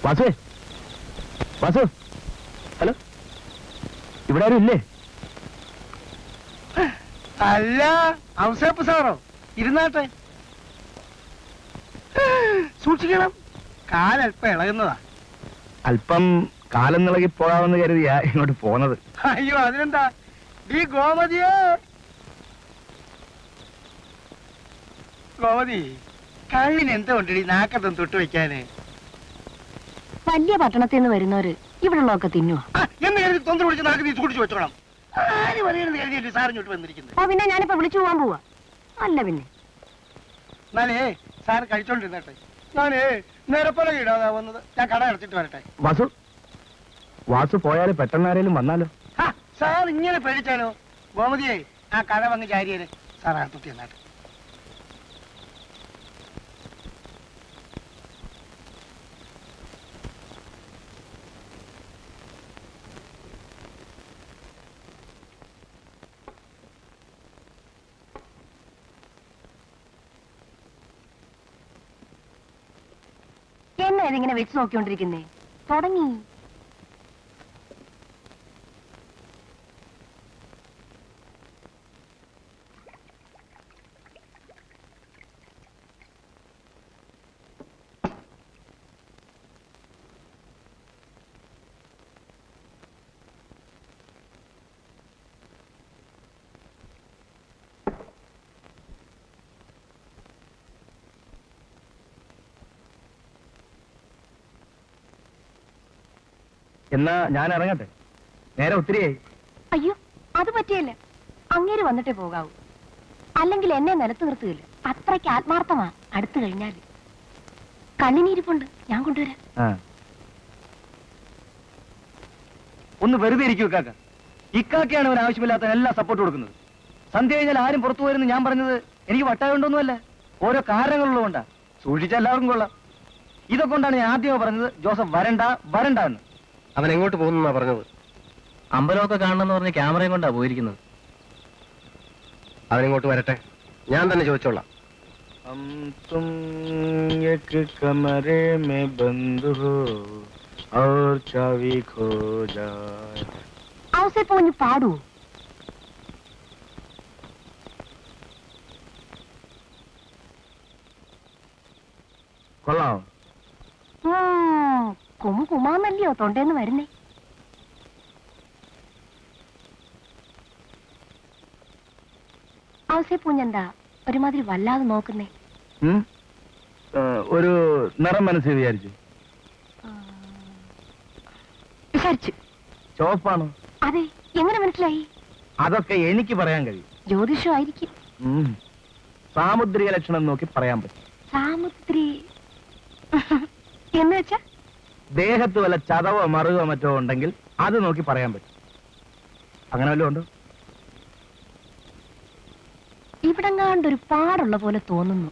Vasu, Vasu, hello, ഇവിടെ ആരും ഇല്ലേ? അല്ല, ഔസേപ്പ് സാറോ? ഇരുന്നാട്ടെ. സൂക്ഷിക്കണം, കാലല്പം ഇളകുന്നതാ. അല്പം കാലം നിളകി പോകാമെന്ന് കരുതിയാ ഇങ്ങോട്ട് പോന്നത്. അയ്യോ, അതിനെന്താ? ഈ ഗോമതിയെ, ഗോമതി, കള്ളിന് എന്താ കൊണ്ടടി നാക്കത്തും തൊട്ട് വെക്കാന്? വലിയ പട്ടണത്തിൽ നിന്ന് വരുന്നവര് ഇവിടെ ഉള്ളതൊക്കെ തിന്നുവോ? എന്ന് കരുതി തൊന്ത പിടിച്ച് നാക്ക് നീ സൂക്ഷിച്ചു വെച്ചോളാം. ആര് പറയുന്നത് കരുതിയിട്ട് സാറിഞ്ഞോട്ട് വന്നിരിക്കുന്നത്? പിന്നെ ഞാനിപ്പോ വിളിച്ചു പോവാൻ പോവാ. അല്ല പിന്നെ എന്നാലേ സാറ് കഴിച്ചോണ്ടിരുന്നട്ടെ. ഞാനേ നേരപ്പോലെ ഇടാതാ വന്നത്. ഞാൻ കട അടച്ചിട്ട് വരട്ടെ. വാസു, വാസു പോയാല് പെട്ടെന്ന് ആരെങ്കിലും വന്നാലോ? സാർ ഇങ്ങനെ പേടിച്ചാലോ? ഗോമതിയെ, ആ കട വന്ന് ചാരിയേ സാർ അകത്തുത്തി എന്നാട്ടെ. എന്നാ ഇതിങ്ങനെ വെച്ച് നോക്കിക്കൊണ്ടിരിക്കുന്നേ? തുടങ്ങി. എന്നാ ഞാൻ ഇറങ്ങട്ടെ, നേരെ ഒത്തിരിയായി. അയ്യോ, അത് പറ്റിയല്ല. അങ്ങേര് വന്നിട്ടേ പോകാവൂ. അല്ലെങ്കിൽ എന്നെ നിലത്ത് നിർത്തുകയില്ല. അത്രയ്ക്ക് ആത്മാർത്ഥമാ. അടുത്തു കഴിഞ്ഞാൽ കണ്ണിനിരിപ്പുണ്ട്, ഞാൻ കൊണ്ടുവരാം. ഒന്ന് വെറുതെ ഇരിക്കൂ കാക്ക. ഇക്കാക്കയാണ് അവൻ ആവശ്യമില്ലാത്ത എല്ലാ സപ്പോർട്ട് കൊടുക്കുന്നത്. സന്ധ്യ കഴിഞ്ഞാൽ ആരും പുറത്തു പോയെന്ന് ഞാൻ പറഞ്ഞത് എനിക്ക് വട്ടായുണ്ടോന്നുമല്ല, ഓരോ കാരണങ്ങളുള്ളതുകൊണ്ടാ. സൂക്ഷിച്ച എല്ലാവർക്കും കൊള്ളാം. ഇതൊക്കെ കൊണ്ടാണ് ഞാൻ ആദ്യമേ പറഞ്ഞത് ജോസഫ് വരണ്ട വരണ്ട എന്ന്. അവൻ എങ്ങോട്ട് പോകുന്നാ പറഞ്ഞത്? അമ്പലമൊക്കെ കാണണമെന്ന് പറഞ്ഞ് ക്യാമറയും കൊണ്ടാ പോയിരിക്കുന്നത്. അവനിങ്ങോട്ട് വരട്ടെ, ഞാൻ തന്നെ ചോദിച്ചോളാം. ഔസേപ്പ് പാടൂ. കൊള്ളാം. കുമാന്നല്ലയോ തൊണ്ടേന്ന് വരുന്നേ? ഔസേപ്പൂഞ്ഞെന്താ ഒരുമാതിരി വല്ലാതെ നോക്കുന്നേ? ഒരു നിറം മനസ്സിൽ വിചാരിച്ചു. ചോപ്പാണോ? അതെ. എങ്ങനെ മനസ്സിലായി? അതൊക്കെ എനിക്ക് പറയാൻ കഴിയും. ജ്യോതിഷമായിരിക്കും. സാമുദ്രിക ലക്ഷണം നോക്കി പറയാൻ പറ്റും. സാമുദ്രി എന്ന് വെച്ചാ ദേഹത്ത് വല്ല ചതവോ മറുകോ മറ്റോ ഉണ്ടെങ്കിൽ അത് നോക്കി പറയാൻ പറ്റും. അങ്ങനെ വല്ലതും ഉണ്ടോ? ഇവിടെങ്ങാണ്ടൊരു പാടുള്ള പോലെ തോന്നുന്നു.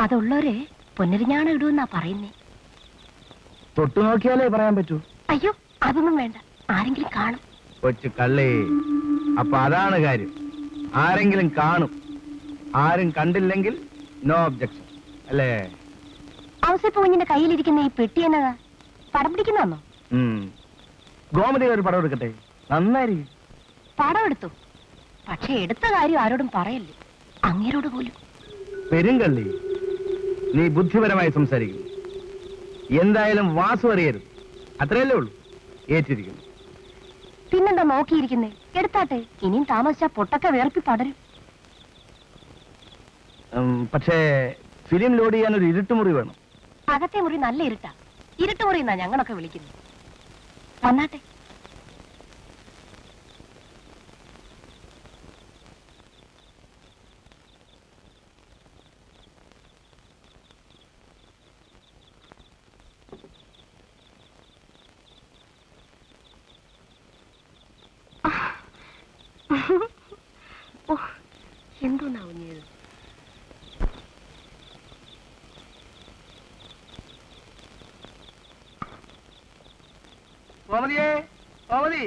അതുള്ളവരെ പൊന്നരിഞ്ഞാണ് ഇടുവെന്നാ പറയുന്നേ. തൊട്ടു നോക്കിയാലേ പറയാൻ പറ്റൂ. അയ്യോ, അതൊന്നും വേണ്ട. ആരെങ്കിലും കാണും. കൊച്ചു കള്ളേ, അപ്പൊ അതാണ് കാര്യം. ആരെങ്കിലും കാണും. ആരും കണ്ടില്ലെങ്കിൽ നോ ഒബ്ജക്ഷൻ അല്ലേ? ഔസേപ്പൂഞ്ഞിന്റെ കയ്യിലിരിക്കുന്ന ഈ പെട്ടി എന്നതാ? പടം പിടിക്കുന്നോ? ഗോമതി ഒരു പടം എടുക്കട്ടെ, നന്നായിരിക്കും. പടം എടുത്തു, പക്ഷെ എടുത്ത കാര്യം ആരോടും പറയല്ലേ, അങ്ങേരോട് പോലും. പെരുങ്കള്ളി, നീ ബുദ്ധിപരമായി സംസാരിക്കുന്നു. എന്തായാലും വാസു അറിയരുത്, അത്രയല്ലേ ഉള്ളൂ. ഏറ്റിരിക്കുന്നു. പിന്നെന്താ നോക്കിയിരിക്കുന്നേ? എടുത്താട്ടെ. ഇനിയും താമസിച്ചാ പൊട്ടൊക്കെ വേർപ്പി പടരും. പക്ഷേ ഫിലിം ലോഡ് ചെയ്യാൻ ഒരു ഇരുട്ടുമുറി വേണം. അകത്തെ മുറി നല്ല ഇരുട്ടാ. ഇരുട്ടുമുറി എന്നാ ഞങ്ങളൊക്കെ വിളിക്കുന്നു. വന്നാട്ടെ. എന്തോന്നാ ഉഞ്ഞത്? ഗോമതിയേ, ഗോമതി.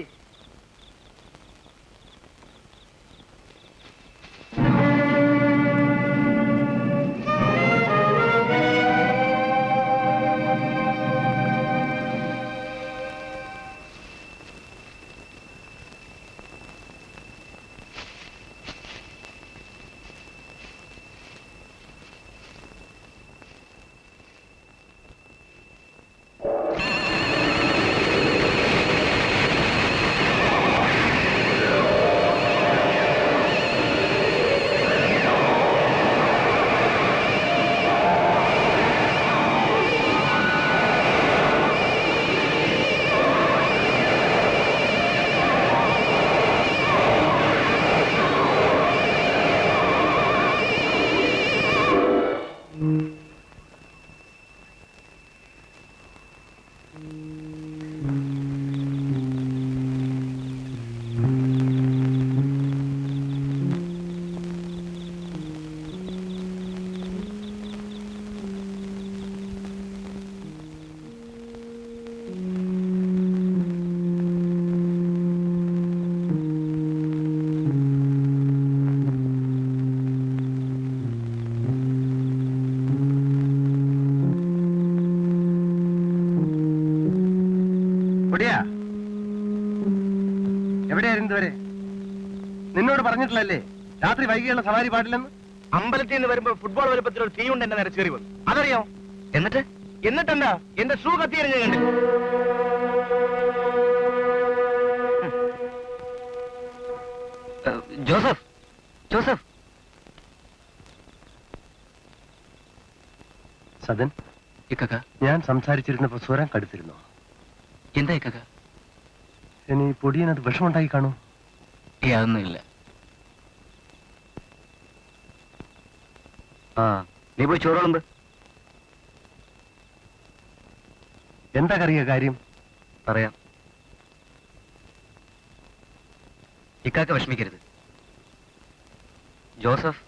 പൊടിയാ, എവിടെയായിരുന്നു ഇതുവരെ? നിന്നോട് പറഞ്ഞിട്ടില്ലല്ലേ രാത്രി വൈകിയുള്ള സവാരി പാടില്ലെന്ന്? അമ്പലത്തിൽ നിന്ന് വരുമ്പോ ഫുട്ബോൾ വലുപ്പത്തിൽ ഒരു തീ കൊണ്ട് എന്നെ നിരച്ചേറി വന്നു. അതറിയാം. എന്നിട്ടെന്താ എന്റെ ഷൂ കത്തിയെറിഞ്ഞ കണ്ടു. Joseph, Joseph. സദൻ, ഇക്കക്ക, ഞാൻ സംസാരിച്ചിരുന്നപ്പോ സ്വരം കടുത്തിരുന്നോ? എന്താ ഇക്കക്ക? ഇനി പൊടിയനത് വിഷമുണ്ടായി കാണൂ? അതൊന്നുമില്ല. ആ, നീ പോയി ചോറുണ്ട്. എന്താ കറിയ കാര്യം? പറയാം. ഇക്കാക്ക വിഷമിക്കരുത്. ജോസഫ്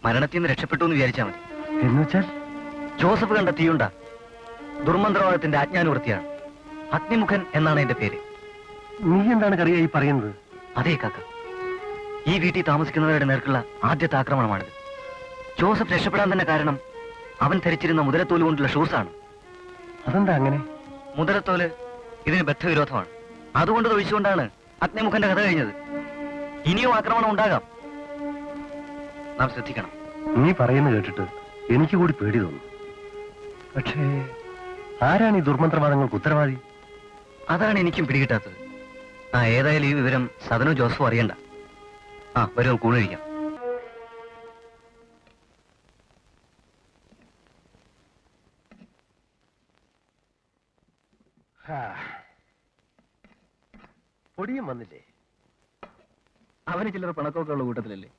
മരണത്തിൽ നിന്ന് രക്ഷപ്പെട്ടു എന്ന് വിചാരിച്ചാൽ മതി. എന്നുവെച്ചാൽ? ജോസഫ് കണ്ട തീയുണ്ട ദുർമന്ത്രവാദത്തിന്റെ ആജ്ഞാനുവൃത്തിയാണ്. അഗ്നിമുഖൻ എന്നാണ് എന്റെ പേര്. നീ എന്താണ് കറിയ ഈ പറയുന്നത്? അതേ കാക്ക, ഈ വീട്ടിൽ താമസിക്കുന്നവരുടെ നേർക്കുള്ള ആദ്യത്തെ ആക്രമണമാണിത്. ജോസഫ് രക്ഷപ്പെടാൻ തന്നെ കാരണം അവൻ ധരിച്ചിരുന്ന മുതലത്തോല് കൊണ്ടുള്ള ഷൂസാണ്. അതെന്താ അങ്ങനെ? മുതലത്തോല് ഇതിന് ബദ്ധവിരോധമാണ്. അതുകൊണ്ട് തൊഴിച്ചുകൊണ്ടാണ് അഗ്നിമുഖന്റെ കഥ കഴിഞ്ഞത്. ഇനിയും ആക്രമണം ഉണ്ടാകാം. നാം ശ്രദ്ധിക്കണം. നീ പറയുന്നത് കേട്ടിട്ട് എനിക്ക് കൂടി പേടി തോന്നുന്നു. പക്ഷേ ആരാണ് ഈ ദുർമന്ത്രവാദങ്ങൾക്ക് ഉത്തരവാദി? അതാണ് എനിക്കും പിടികിട്ടാത്തത്. ഏതായാലും ഈ വിവരം സദനോ ജോസഫോ അറിയണ്ട. വരും, കൂണിരിക്കാം. പൊടിയും വന്നില്ലേ? അവന് ചിലർ പിണക്കമൊക്കെ ഉള്ള കൂട്ടത്തിലല്ലേ.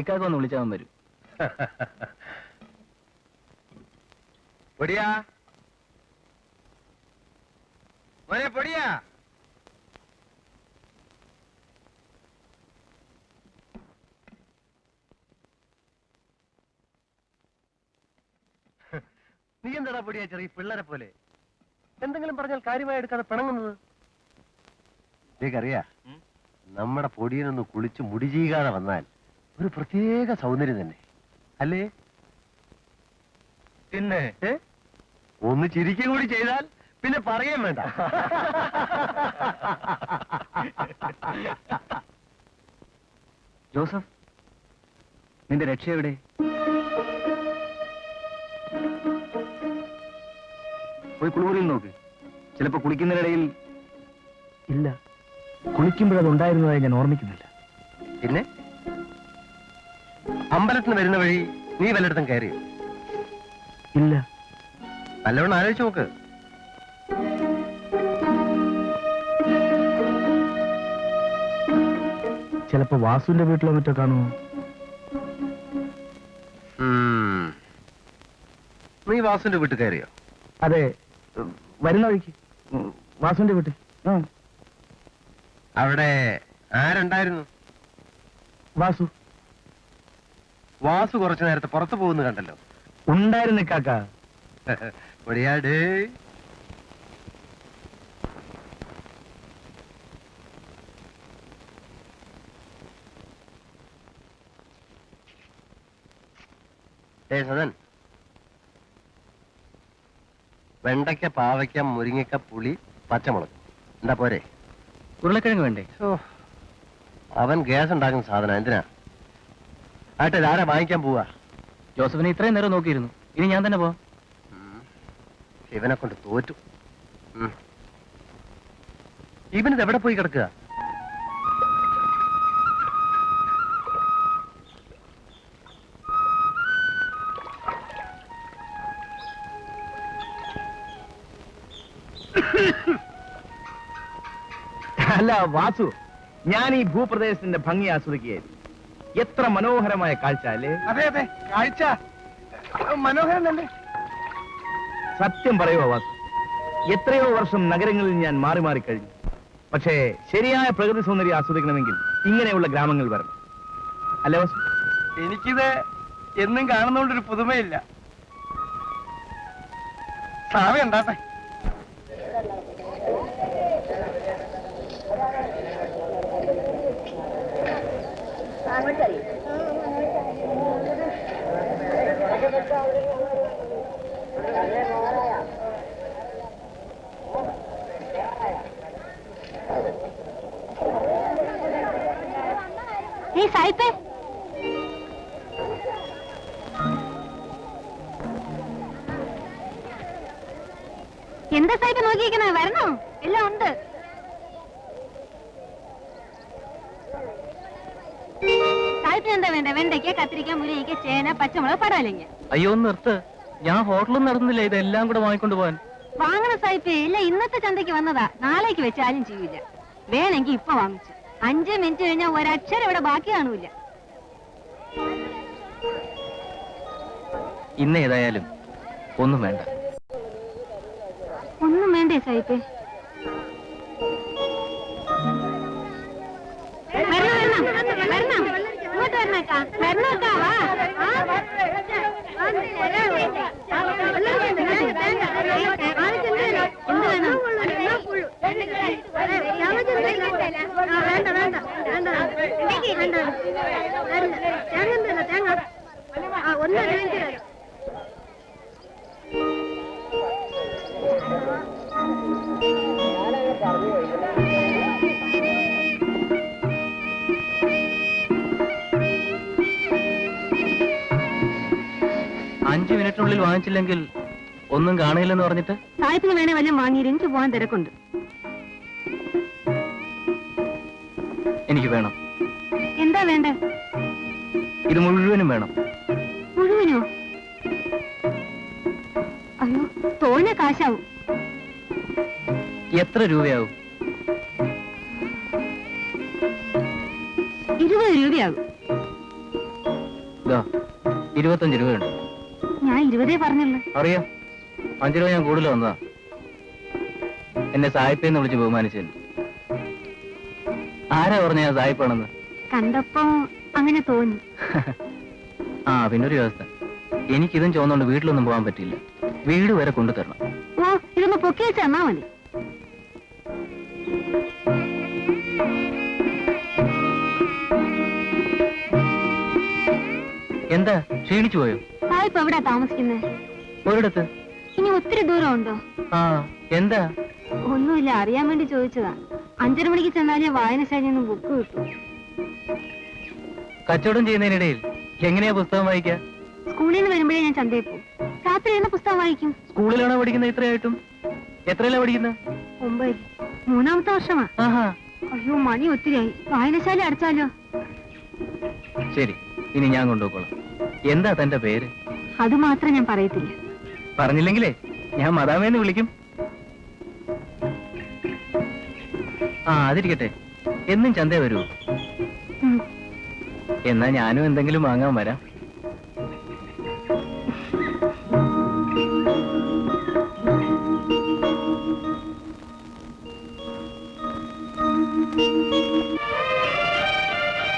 ഇക്കാക്ക ഒന്ന് വിളിച്ചാൽ വരും. പൊടിയാ, മോനെ പൊടിയാ. നീ എന്താടാ പൊടിയാ ചെറിയ പിള്ളേരെ പോലെ എന്തെങ്കിലും പറഞ്ഞാൽ കാര്യമായി എടുക്കാതെ പിണങ്ങുന്നത്? നീക്കറിയാ, നമ്മുടെ പൊടിയനൊന്ന് കുളിച്ച് മുടി ചെയ്യാതെ വന്നാൽ ഒരു പ്രത്യേക സൗന്ദര്യം തന്നെ അല്ലേ? പിന്നെ ഒന്ന് ചിരിക്കും കൂടി ചെയ്താൽ പിന്നെ പറയാൻ വേണ്ട. ജോസഫ്, നിന്റെ രക്ഷ എവിടെ? പോയി കുളിമുറിയിൽ നോക്ക്. ചിലപ്പോ കുളിക്കുന്നതിനിടയിൽ. ഇല്ല, കുളിക്കുമ്പോഴതുണ്ടായിരുന്നതായി ഞാൻ ഓർമ്മിക്കുന്നില്ല. പിന്നെ അമ്പലത്തിന് വരുന്ന വഴി നീ വല്ലയിടത്തും കയറിയോ? ഇല്ല. നല്ലവണ്ണം ആലോചിച്ച് നോക്ക്. ചിലപ്പോ വാസുവിന്റെ വീട്ടിലോ മറ്റോ കാണുമോ? നീ വാസുവിന്റെ വീട്ടിൽ കയറിയോ? അതെ, വരുന്ന വഴിക്ക് വാസുവിന്റെ വീട്ടിൽ. അവിടെ ആരുണ്ടായിരുന്നു? വാസു. വാസു കുറച്ചു നേരത്തെ പുറത്തു പോകുന്നു കണ്ടല്ലോ. ഉണ്ടായിരുന്നു കാക്ക. ഒടിയാട്. സദൻ, വെണ്ടയ്ക്ക, പാവയ്ക്ക, മുരിങ്ങയ്ക്ക, പുളി, പച്ചമുളക്. എന്താ പോരെ? ഉരുളക്കിഴങ്ങ് വേണ്ടേ? അവൻ ഗ്യാസ് ഉണ്ടാക്കുന്ന സാധനം എന്തിനാ? ആട്ടെ, ഇതാരാ വാങ്ങിക്കാൻ പോവാ? ജോസഫിനെ ഇത്രയും നേരം നോക്കിയിരുന്നു. ഇനി ഞാൻ തന്നെ പോവാം. ഇവനെ കൊണ്ട് തോറ്റു. ഇവനിത് എവിടെ പോയി കിടക്കുക? അല്ല വാസു, ഞാൻ ഈ ഭൂപ്രദേശത്തിന്റെ ഭംഗി ആസ്വദിക്കുകയായിരുന്നു. എത്ര മനോഹരമായ കാഴ്ച അല്ലേ? അതെ അതെ, കാഴ്ച മനോഹരം തന്നെ. സത്യം പറയുക വാസു, എത്രയോ വർഷം നഗരങ്ങളിൽ ഞാൻ മാറി മാറി കഴിഞ്ഞു. പക്ഷേ ശരിയായ പ്രകൃതി സൗന്ദര്യം ആസ്വദിക്കണമെങ്കിൽ ഇങ്ങനെയുള്ള ഗ്രാമങ്ങൾ വരണം. അല്ലേ വാസു? എനിക്കിത് എന്നും കാണുന്നോണ്ടൊരു പുതുമയില്ല. സാവ ഉണ്ടാട്ടെ. എന്താ സാഹിബ് നോക്കിയിരിക്കണേ? വരണോ? എല്ലാം ഉണ്ട്. സാഹിബിന് എന്താ വേണ്ട? വെണ്ടയ്ക്ക, കത്തിരിക്ക, മുരിങ്ങ, ചേന, പച്ചമുളക്, പടവലങ്ങ. അയ്യോ ഒന്ന് നിർത്ത്. ഞാൻ ഹോട്ടലിൽ നടന്നില്ല ഇതെല്ലാം കൂടെ വാങ്ങിക്കൊണ്ട് പോവാൻ. വാങ്ങണ സാഹിബ്. ഇല്ല, ഇന്നത്തെ ചന്തയ്ക്ക് വന്നതാ. നാളേക്ക് വെച്ചാലും ചെയ്യൂല. വേണമെങ്കിൽ ഇപ്പൊ വാങ്ങിച്ചു. 5 മിനിറ്റ് കഴിഞ്ഞാൽ ഒരക്ഷരം ഇവിടെ ബാക്കി കാണൂല. ഇന്ന് ഏതായാലും ഒന്നും വേണ്ട. ഒന്നും വേണ്ടേ സാഹിബ്? ഇങ്ങോട്ട് വരണേക്കാ. വരണേക്കാ, വാ. എന്ത് വേണം? അഞ്ച് മിനിറ്റിനുള്ളിൽ വാങ്ങിച്ചില്ലെങ്കിൽ ഒന്നും കാണില്ലെന്ന് പറഞ്ഞിട്ട് സാഹിബിന് വേണേ വല്ലതും വാങ്ങിയിട്ട് എനിക്ക് പോകാൻ തിരക്കുണ്ട്. എനിക്ക് വേണം. എന്താ വേണ്ടേ? ഇത് മുഴുവനും വേണം. മുഴുവനോ? അയ്യോ, തോനെ കാശാവും. എത്ര രൂപയാവും? 20 രൂപയാകും. 25 രൂപയുണ്ട്. ഞാൻ 20 പറഞ്ഞുള്ളൂ. അറിയാം, 5 രൂപ ഞാൻ കൂടുതൽ വന്നതാ. എന്നെ സായിപ്പേന്ന് വിളിച്ച് ബഹുമാനിച്ചതിന്. ആരാ പറഞ്ഞ ഞാൻ സായിപ്പാണെന്ന്? കണ്ടപ്പോ അങ്ങനെ തോന്നി. ആ പിന്നൊരു വ്യവസ്ഥ, എനിക്കിതും ചോന്നുകൊണ്ട് വീട്ടിലൊന്നും പോകാൻ പറ്റില്ല. വീട് വരെ കൊണ്ടുതരണം. ഓ, ഇതൊന്ന് പൊക്കി വെച്ച് തന്നാ മതി. എന്താ ക്ഷീണിച്ചു പോയോ? സായിപ്പ് എവിടാ താമസിക്കുന്നത്? ഒരിടത്ത്. ഇനി ഒത്തിരി ദൂരം ഉണ്ടോ? ആ എന്താ? ഒന്നുമില്ല, അറിയാൻ വേണ്ടി ചോദിച്ചതാ. 5:30 മണിക്ക് ചെന്നാലേ വായനശാലയിൽ നിന്ന് ബുക്ക് കിട്ടും. കച്ചവടം ചെയ്യുന്നതിനിടയിൽ എങ്ങനെയാ പുസ്തകം വായിക്കുക? സ്കൂളിൽ നിന്ന് വരുമ്പോഴേ ഞാൻ ചന്തയിൽ പോകും. രാത്രി എന്ന പുസ്തകം വായിക്കും. സ്കൂളിലാണോ പഠിക്കുന്നത് ഇത്രയായിട്ടും? എത്രയല്ല പഠിക്കുന്നത്? 9. 3-ാമത്തെ വർഷമാ. ആഹാ. അയ്യോ, മണി ഒത്തിരിയായി. വായനശാല അടച്ചാലോ? ശരി, ഇനി ഞാൻ കൊണ്ടുപോയിക്കോളാം. എന്താ തന്റെ പേര്? അത് മാത്രം ഞാൻ പറയത്തില്ല. പറഞ്ഞില്ലെങ്കിലേ ഞാൻ മദാമേന്ന് വിളിക്കും. ആ അതിരിക്കട്ടെ, എന്നും ചന്തേ വരൂ. ഉം. എന്നാ ഞാനും എന്തെങ്കിലും വാങ്ങാൻ വരാം.